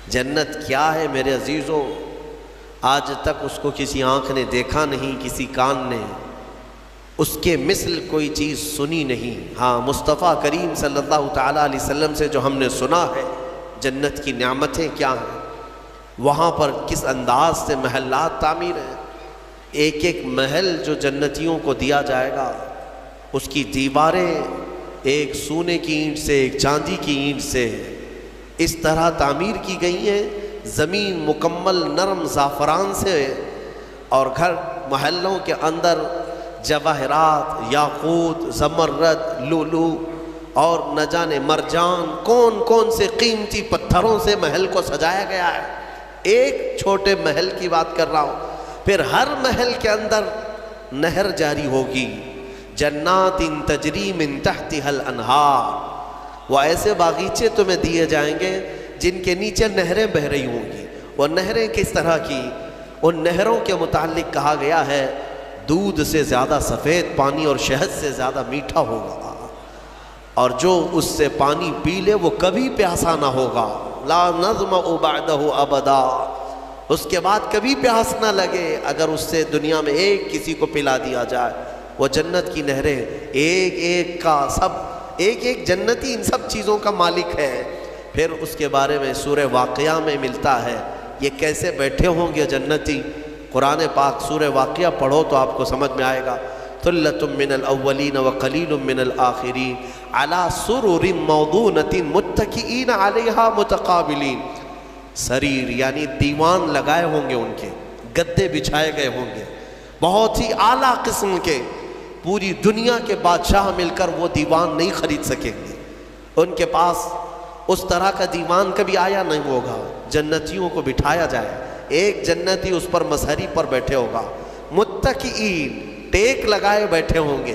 جنت کیا ہے میرے عزیزوں؟ آج تک اس کو کسی آنکھ نے دیکھا نہیں، کسی کان نے اس کے مثل کوئی چیز سنی نہیں۔ ہاں، مصطفیٰ کریم صلی اللہ تعالیٰ علیہ وسلم سے جو ہم نے سنا ہے جنت کی نعمتیں کیا ہیں، وہاں پر کس انداز سے محلات تعمیر ہیں۔ ایک ایک محل جو جنتیوں کو دیا جائے گا، اس کی دیواریں ایک سونے کی اینٹ سے، ایک چاندی کی اینٹ سے اس طرح تعمیر کی گئی ہیں، زمین مکمل نرم زعفران سے، اور گھر محلوں کے اندر جواہرات، یاقوت، زمرد، لولو اور نہ جانے مرجان، کون کون سے قیمتی پتھروں سے محل کو سجایا گیا ہے۔ ایک چھوٹے محل کی بات کر رہا ہوں۔ پھر ہر محل کے اندر نہر جاری ہوگی، جنات تجری من تحتها الانہار، وہ ایسے باغیچے تمہیں دیے جائیں گے جن کے نیچے نہریں بہہ رہی ہوں گی۔ وہ نہریں کس طرح کی؟ ان نہروں کے متعلق کہا گیا ہے دودھ سے زیادہ سفید پانی اور شہد سے زیادہ میٹھا ہوگا، اور جو اس سے پانی پی لے وہ کبھی پیاسا نہ ہوگا، لا نظمأ بعدہ ابدا، اس کے بعد کبھی پیاس نہ لگے اگر اس سے دنیا میں ایک کسی کو پلا دیا جائے۔ وہ جنت کی نہریں ایک ایک کا سب، ایک ایک جنتی ان سب چیزوں کا مالک ہے۔ پھر اس کے بارے میں سورہ واقعہ میں ملتا ہے یہ کیسے بیٹھے ہوں گے جنتی۔ قرآن پاک سورہ واقعہ پڑھو تو آپ کو سمجھ میں آئے گا۔ ثلۃ من الاولین وقلیل من الآخرین علی سرر موضونۃ متکئین علیہا متقابلین، سریر یعنی دیوان لگائے ہوں گے، ان کے گدے بچھائے گئے ہوں گے بہت ہی اعلیٰ قسم کے، پوری دنیا کے بادشاہ مل کر وہ دیوان نہیں خرید سکیں گے، ان کے پاس اس طرح کا دیوان کبھی آیا نہیں ہوگا۔ جنتیوں کو بٹھایا جائے، ایک جنتی اس پر مسہری پر بیٹھے ہوگا، متکئین ٹیک لگائے بیٹھے ہوں گے۔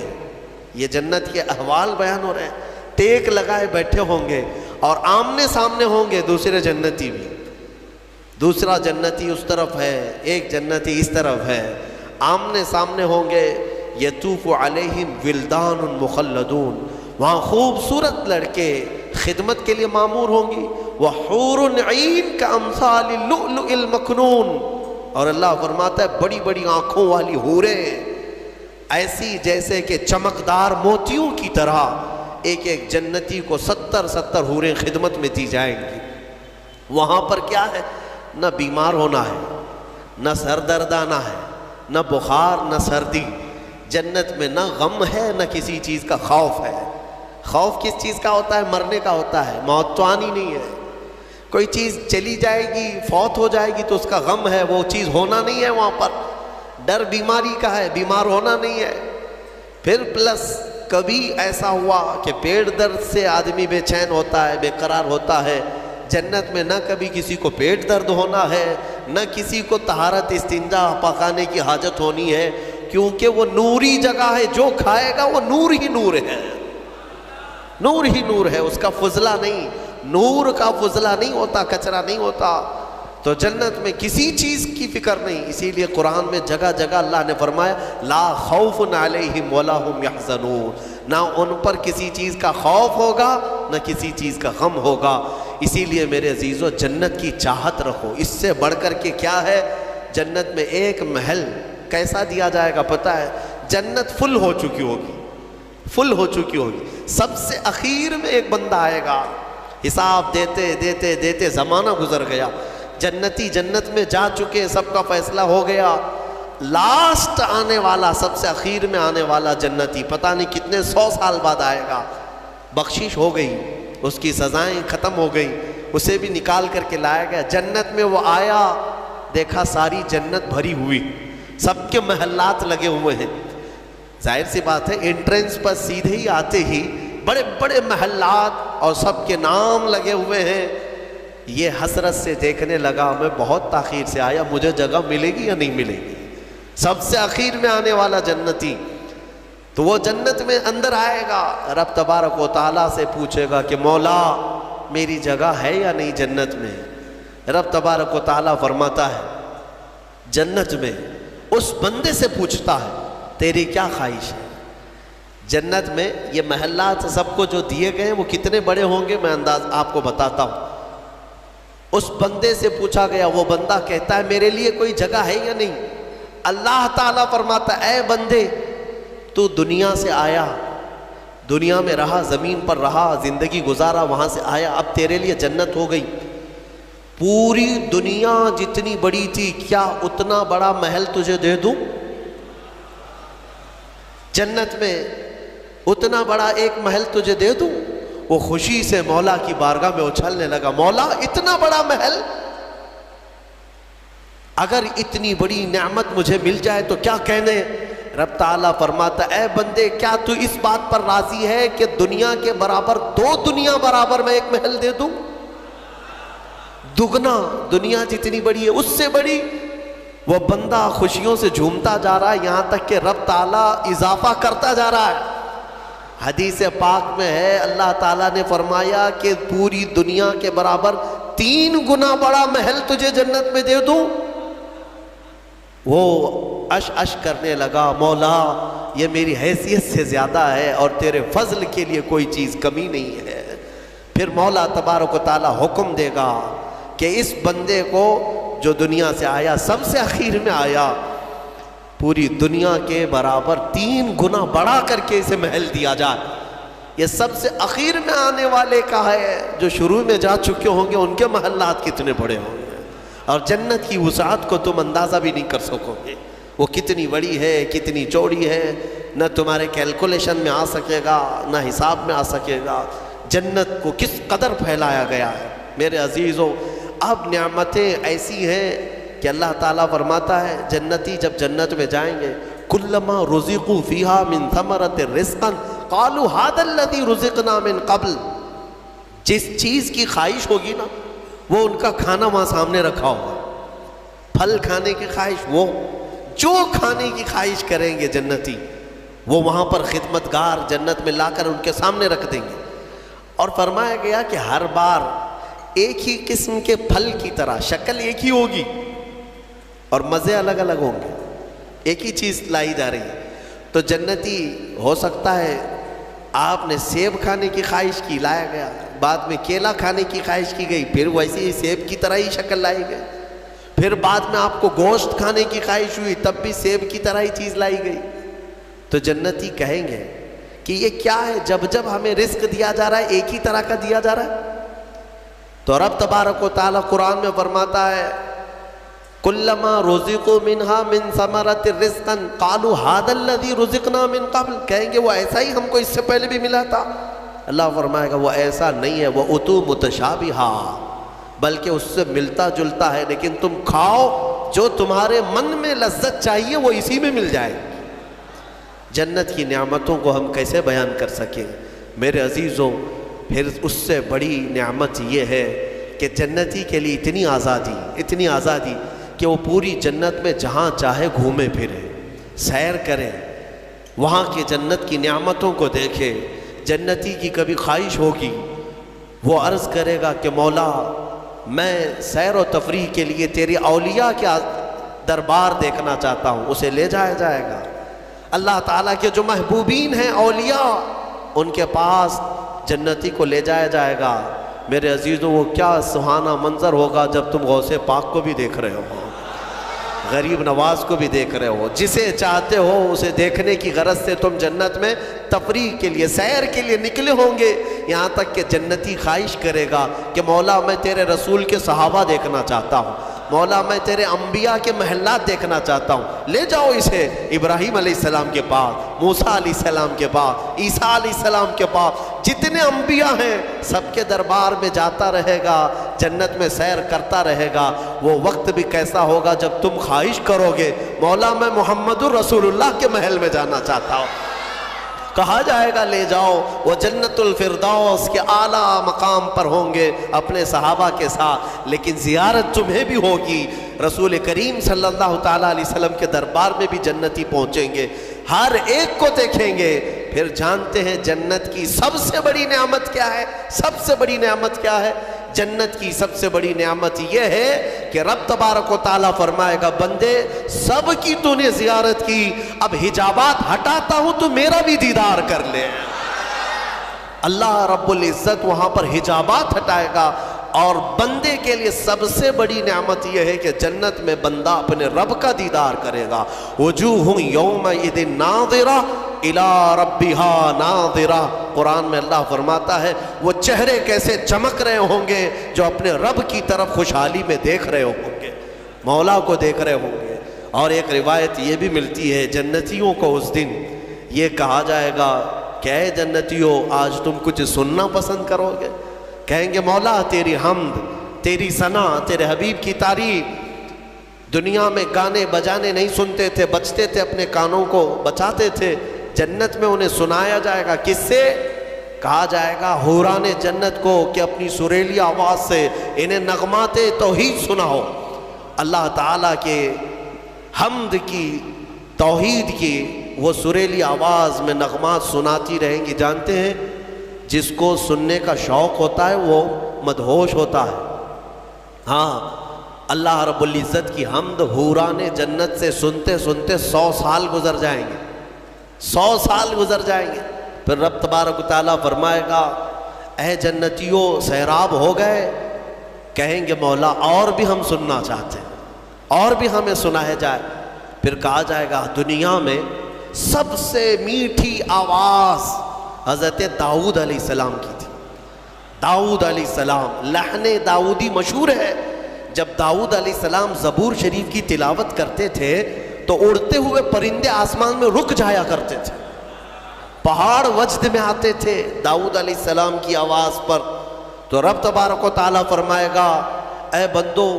یہ جنت کے احوال بیان ہو رہے ہیں، ٹیک لگائے بیٹھے ہوں گے، اور آمنے سامنے ہوں گے دوسرے جنتی بھی، دوسرا جنتی اس طرف ہے، ایک جنتی اس طرف ہے، آمنے سامنے ہوں گے۔ یطوف علیہم ولدان مخلدون، وہاں خوبصورت لڑکے خدمت کے لیے معمور ہوں گی، وحور عین کامثال اللؤلؤ المکنون، اور اللہ فرماتا ہے بڑی بڑی آنکھوں والی حوریں ایسی جیسے کہ چمکدار موتیوں کی طرح، ایک ایک جنتی کو 70 حوریں خدمت میں دی جائیں گی۔ وہاں پر کیا ہے؟ نہ بیمار ہونا ہے، نہ سر درد آنا ہے، نہ بخار، نہ سردی۔ جنت میں نہ غم ہے، نہ کسی چیز کا خوف ہے۔ خوف کس چیز کا ہوتا ہے؟ مرنے کا ہوتا ہے، موت تو آنی نہیں ہے۔ کوئی چیز چلی جائے گی، فوت ہو جائے گی تو اس کا غم ہے، وہ چیز ہونا نہیں ہے وہاں پر۔ ڈر بیماری کا ہے، بیمار ہونا نہیں ہے۔ پھر پلس کبھی ایسا ہوا کہ پیٹ درد سے آدمی بے چین ہوتا ہے، بے قرار ہوتا ہے، جنت میں نہ کبھی کسی کو پیٹ درد ہونا ہے، نہ کسی کو طہارت استنجا پکانے کی حاجت ہونی ہے، کیونکہ وہ نوری جگہ ہے، جو کھائے گا وہ نور ہی نور ہے، نور ہی نور ہے، اس کا فضلہ نہیں، نور کا فضلہ نہیں ہوتا، کچرا نہیں ہوتا۔ تو جنت میں کسی چیز کی فکر نہیں، اسی لیے قرآن میں جگہ جگہ اللہ نے فرمایا لا خوف علیہم ولا هم یحزنون، نہ ان پر کسی چیز کا خوف ہوگا، نہ کسی چیز کا غم ہوگا۔ اسی لیے میرے عزیزو جنت کی چاہت رکھو، اس سے بڑھ کر کے کیا ہے؟ جنت میں ایک محل کیسا دیا جائے گا پتہ ہے؟ جنت فل ہو چکی ہوگی، فل ہو چکی ہوگی، سب سے اخیر میں ایک بندہ آئے گا، حساب دیتے دیتے دیتے زمانہ گزر گیا، جنتی جنت میں جا چکے، سب کا فیصلہ ہو گیا، لاسٹ آنے والا، سب سے اخیر میں آنے والا جنتی پتہ نہیں کتنے 100 سال بعد آئے گا، بخشش ہو گئی، اس کی سزائیں ختم ہو گئی، اسے بھی نکال کر کے لایا گیا۔ جنت میں وہ آیا، دیکھا ساری جنت بھری ہوئی، سب کے محلات لگے ہوئے ہیں، ظاہر سی بات ہے انٹرنس پر سیدھے ہی آتے ہی بڑے بڑے محلات اور سب کے نام لگے ہوئے ہیں۔ یہ حسرت سے دیکھنے لگا، میں بہت تاخیر سے آیا، مجھے جگہ ملے گی یا نہیں ملے گی؟ سب سے اخیر میں آنے والا جنتی، تو وہ جنت میں اندر آئے گا، رب تبارک و تعالیٰ سے پوچھے گا کہ مولا میری جگہ ہے یا نہیں جنت میں؟ رب تبارک و تعالیٰ فرماتا ہے جنت میں اس بندے سے پوچھتا ہے تیری کیا خواہش ہے؟ جنت میں یہ محلات سب کو جو دیے گئے ہیں وہ کتنے بڑے ہوں گے، میں انداز آپ کو بتاتا ہوں۔ اس بندے سے پوچھا گیا، وہ بندہ کہتا ہے میرے لیے کوئی جگہ ہے یا نہیں؟ اللہ تعالیٰ فرماتا ہے اے بندے تو دنیا سے آیا، دنیا میں رہا، زمین پر رہا، زندگی گزارا، وہاں سے آیا، اب تیرے لیے جنت ہو گئی۔ پوری دنیا جتنی بڑی تھی، کیا اتنا بڑا محل تجھے دے دوں؟ جنت میں اتنا بڑا ایک محل تجھے دے دوں؟ وہ خوشی سے مولا کی بارگاہ میں اچھلنے لگا، مولا اتنا بڑا محل، اگر اتنی بڑی نعمت مجھے مل جائے تو کیا کہنے؟ رب تعالیٰ فرماتا اے بندے کیا تو اس بات پر راضی ہے کہ دنیا کے برابر 2 دنیا برابر میں ایک محل دے دوں؟ دگنا، دنیا جتنی بڑی ہے اس سے بڑی۔ وہ بندہ خوشیوں سے جھومتا جا رہا ہے، یہاں تک کہ رب تعالیٰ اضافہ کرتا جا رہا ہے۔ حدیث پاک میں ہے اللہ تعالیٰ نے فرمایا کہ پوری دنیا کے برابر 3 گنا بڑا محل تجھے جنت میں دے دوں۔ وہ اش کرنے لگا، مولا یہ میری حیثیت سے زیادہ ہے اور تیرے فضل کے لیے کوئی چیز کمی نہیں ہے۔ پھر مولا تبارک و تعالیٰ حکم دے گا کہ اس بندے کو جو دنیا سے آیا، سب سے اخیر میں آیا، پوری دنیا کے برابر 3 گنا بڑا کر کے اسے محل دیا جائے۔ یہ سب سے اخیر میں آنے والے کا ہے، جو شروع میں جا چکے ہوں گے ان کے محلات کتنے بڑے ہوں گے، اور جنت کی وسعت کو تم اندازہ بھی نہیں کر سکو گے، وہ کتنی بڑی ہے، کتنی چوڑی ہے، نہ تمہارے کیلکولیشن میں آ سکے گا، نہ حساب میں آ سکے گا۔ جنت کو کس قدر پھیلایا گیا ہے میرے عزیزوں۔ اب نعمتیں ایسی ہیں کہ اللہ تعالیٰ فرماتا ہے جنتی جب جنت میں جائیں گے، کلما رزقوا فیہا من ثمرۃ رزقا قالوا ھذا الذی رزقنا من قبل، جس چیز کی خواہش ہوگی نا وہ ان کا کھانا وہاں سامنے رکھا ہوگا، پھل کھانے کی خواہش، وہ جو کھانے کی خواہش کریں گے جنتی، وہ وہاں پر خدمتگار جنت میں لا کر ان کے سامنے رکھ دیں گے۔ اور فرمایا گیا کہ ہر بار ایک ہی قسم کے پھل کی طرح شکل ایک ہی ہوگی اور مزے الگ الگ ہوں گے، ایک ہی چیز لائی جا رہی ہے۔ تو جنتی ہو سکتا ہے آپ نے سیب کھانے کی خواہش کی، لایا گیا، بعد میں کیلا کھانے کی خواہش کی گئی، پھر ویسے ہی سیب کی طرح ہی شکل لائی گئی، پھر بعد میں آپ کو گوشت کھانے کی خواہش ہوئی، تب بھی سیب کی طرح ہی چیز لائی گئی۔ تو جنتی کہیں گے کہ یہ کیا ہے، جب جب ہمیں رزق دیا جا رہا ہے ایک ہی طرح کا دیا جا رہا ہے؟ تو رب تبارک و تعالیٰ قرآن میں فرماتا ہے کلما رزقوا منہا من ثمرۃ رزقا قالوا ھذا الذی رزقنا من قبل، کہیں گے وہ ایسا ہی ہم کو اس سے پہلے بھی ملا تھا۔ اللہ فرمائے گا وہ ایسا نہیں ہے، وہ اتو متشابہا، بلکہ اس سے ملتا جلتا ہے، لیکن تم کھاؤ جو تمہارے من میں لذت چاہیے وہ اسی میں مل جائے۔ جنت کی نعمتوں کو ہم کیسے بیان کر سکیں میرے عزیزوں۔ پھر اس سے بڑی نعمت یہ ہے کہ جنتی کے لیے اتنی آزادی کہ وہ پوری جنت میں جہاں چاہے گھومے پھرے، سیر کرے، وہاں کی جنت کی نعمتوں کو دیکھے۔ جنتی کی کبھی خواہش ہوگی، وہ عرض کرے گا کہ مولا میں سیر و تفریح کے لیے تیری اولیاء کے دربار دیکھنا چاہتا ہوں، اسے لے جایا جائے گا۔ اللہ تعالیٰ کے جو محبوبین ہیں اولیاء، ان کے پاس جنتی کو لے جایا جائے گا۔ میرے عزیزوں وہ کیا سہانا منظر ہوگا جب تم غوث پاک کو بھی دیکھ رہے ہو، غریب نواز کو بھی دیکھ رہے ہو، جسے چاہتے ہو اسے دیکھنے کی غرض سے تم جنت میں تفریح کے لیے، سیر کے لیے نکلے ہوں گے۔ یہاں تک کہ جنتی خواہش کرے گا کہ مولا میں تیرے رسول کے صحابہ دیکھنا چاہتا ہوں، مولا میں تیرے انبیاء کے محلات دیکھنا چاہتا ہوں، لے جاؤ اسے ابراہیم علیہ السلام کے پاس، موسیٰ علیہ السلام کے پاس، عیسیٰ علیہ السلام کے پاس، جتنے انبیاء ہیں سب کے دربار میں جاتا رہے گا، جنت میں سیر کرتا رہے گا۔ وہ وقت بھی کیسا ہوگا جب تم خواہش کرو گے مولا میں محمد الرسول اللہ کے محل میں جانا چاہتا ہوں، کہا جائے گا لے جاؤ۔ وہ جنت الفردوس کے اعلیٰ مقام پر ہوں گے اپنے صحابہ کے ساتھ، لیکن زیارت تمہیں بھی ہوگی۔ رسول کریم صلی اللہ تعالیٰ علیہ وسلم کے دربار میں بھی جنتی پہنچیں گے، ہر ایک کو دیکھیں گے۔ پھر جانتے ہیں جنت کی سب سے بڑی نعمت کیا ہے؟ سب سے بڑی نعمت کیا ہے؟ جنت کی سب سے بڑی نعمت یہ ہے کہ رب تبارک و تعالیٰ فرمائے گا بندے سب کی تو نے زیارت کی، اب حجابات ہٹاتا ہوں تو میرا بھی دیدار کر لے۔ اللہ رب العزت وہاں پر حجابات ہٹائے گا اور بندے کے لیے سب سے بڑی نعمت یہ ہے کہ جنت میں بندہ اپنے رب کا دیدار کرے گا. وجوہ یومئذ ناظرہ الی ربہا ناظرہ. قرآن میں اللہ فرماتا ہے وہ چہرے کیسے چمک رہے ہوں گے جو اپنے رب کی طرف خوشحالی میں دیکھ رہے ہوں گے، مولا کو دیکھ رہے ہوں گے. اور ایک روایت یہ بھی ملتی ہے جنتیوں کو اس دن یہ کہا جائے گا کہ اے جنتیوں آج تم کچھ سننا پسند کرو گے؟ کہیں گے مولا تیری حمد، تیری ثنا، تیرے حبیب کی تعریف. دنیا میں گانے بجانے نہیں سنتے تھے، بچتے تھے، اپنے کانوں کو بچاتے تھے. جنت میں انہیں سنایا جائے گا. کس سے؟ کہا جائے گا حوران جنت کو کہ اپنی سریلی آواز سے انہیں نغمات توحید سناؤ. اللہ تعالیٰ کے حمد کی، توحید کی وہ سریلی آواز میں نغمات سناتی رہیں گی. جانتے ہیں جس کو سننے کا شوق ہوتا ہے وہ مدہوش ہوتا ہے. ہاں اللہ رب العزت کی حمد حوران جنت سے سنتے سنتے 100 سال گزر جائیں گے، 100 سال گزر جائیں گے. پھر رب تبارک و تعالیٰ فرمائے گا اے جنتیوں سیراب ہو گئے؟ کہیں گے مولا اور بھی ہم سننا چاہتے ہیں، اور بھی ہمیں سنایا جائے. پھر کہا جائے گا دنیا میں سب سے میٹھی آواز حضرت داؤد علیہ السلام کی تھی. داؤد علیہ السلام، لحن داؤدی مشہور ہے. جب داؤد علیہ السلام زبور شریف کی تلاوت کرتے تھے تو اڑتے ہوئے پرندے آسمان میں رک جایا کرتے تھے، پہاڑ وجد میں آتے تھے داؤد علیہ السلام کی آواز پر. تو رب تبارک و تعالیٰ فرمائے گا اے بندو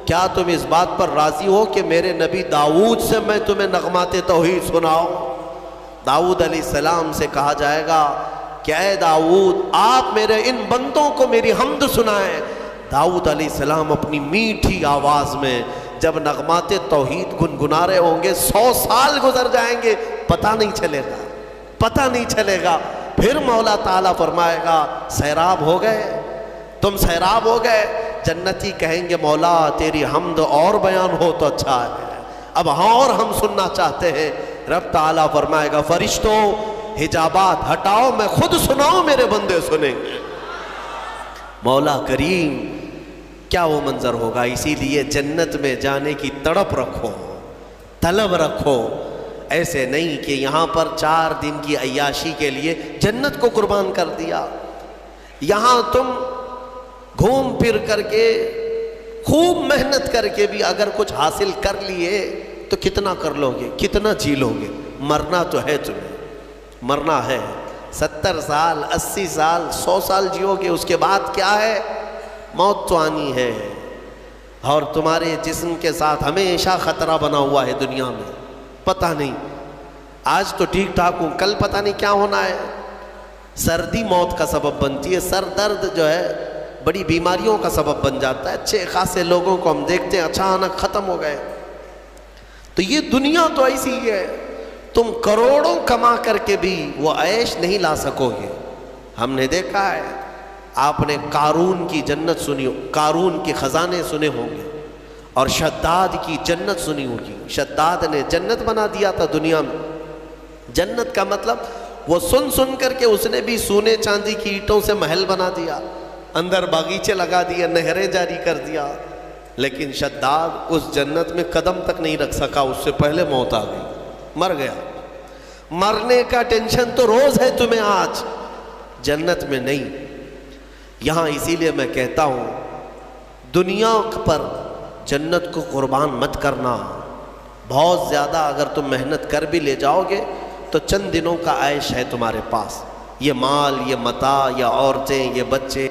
کیا تم اس بات پر راضی ہو کہ میرے نبی داؤد سے میں تمہیں نغمات توحید سناؤں؟ داؤد علیہ السلام سے کہا جائے گا کہ اے داؤد آپ میرے ان بندوں کو میری حمد سنائیں. داؤد علیہ السلام اپنی میٹھی آواز میں جب نغمات توحید گنگنا رہے ہوں گے 100 سال گزر جائیں گے، پتہ نہیں چلے گا، پتہ نہیں چلے گا. پھر مولا تعالیٰ فرمائے گا سیراب ہو گئے، تم سیراب ہو گئے. جنتی کہیں گے مولا تیری حمد اور بیان ہو تو اچھا ہے، اب ہاں اور ہم سننا چاہتے ہیں. رب تعالیٰ فرمائے گا فرشتوں حجابات ہٹاؤ، میں خود سناؤں میرے بندے سنیں گے. مولا کریم کیا وہ منظر ہوگا. اسی لیے جنت میں جانے کی تڑپ رکھو، طلب رکھو. ایسے نہیں کہ یہاں پر 4 دن کی عیاشی کے لیے جنت کو قربان کر دیا. یہاں تم گھوم پھر کر کے خوب محنت کر کے بھی اگر کچھ حاصل کر لیے تو کتنا کر لو گے، کتنا جی لو گے. مرنا تو ہے، تمہیں مرنا ہے. 70 سال 80 سال 100 سال جیو گے، اس کے بعد کیا ہے؟ موت تو آنی ہے. اور تمہارے جسم کے ساتھ ہمیشہ خطرہ بنا ہوا ہے دنیا میں. پتہ نہیں آج تو ٹھیک ٹھاک ہوں، کل پتہ نہیں کیا ہونا ہے. سردی موت کا سبب بنتی ہے، سر درد جو ہے بڑی بیماریوں کا سبب بن جاتا ہے. اچھے خاصے لوگوں کو ہم دیکھتے ہیں اچانک ختم ہو گئے. تو یہ دنیا تو ایسی ہے، تم کروڑوں کما کر کے بھی وہ عیش نہیں لا سکو گے. ہم نے دیکھا ہے، آپ نے قارون کی جنت سنی، قارون کے خزانے سنے ہوں گے، اور شداد کی جنت سنی ہوگی. شداد نے جنت بنا دیا تھا دنیا میں. جنت کا مطلب وہ سن کر کے اس نے بھی سونے چاندی کی اینٹوں سے محل بنا دیا، اندر باغیچے لگا دیا، نہریں جاری کر دیا. لیکن شداد اس جنت میں قدم تک نہیں رکھ سکا، اس سے پہلے موت آ گئی، مر گیا. مرنے کا ٹینشن تو روز ہے تمہیں آج، جنت میں نہیں. یہاں اسی لیے میں کہتا ہوں دنیا پر جنت کو قربان مت کرنا. بہت زیادہ اگر تم محنت کر بھی لے جاؤ گے تو چند دنوں کا عیش ہے تمہارے پاس. یہ مال، یہ متاع، یہ عورتیں، یہ بچے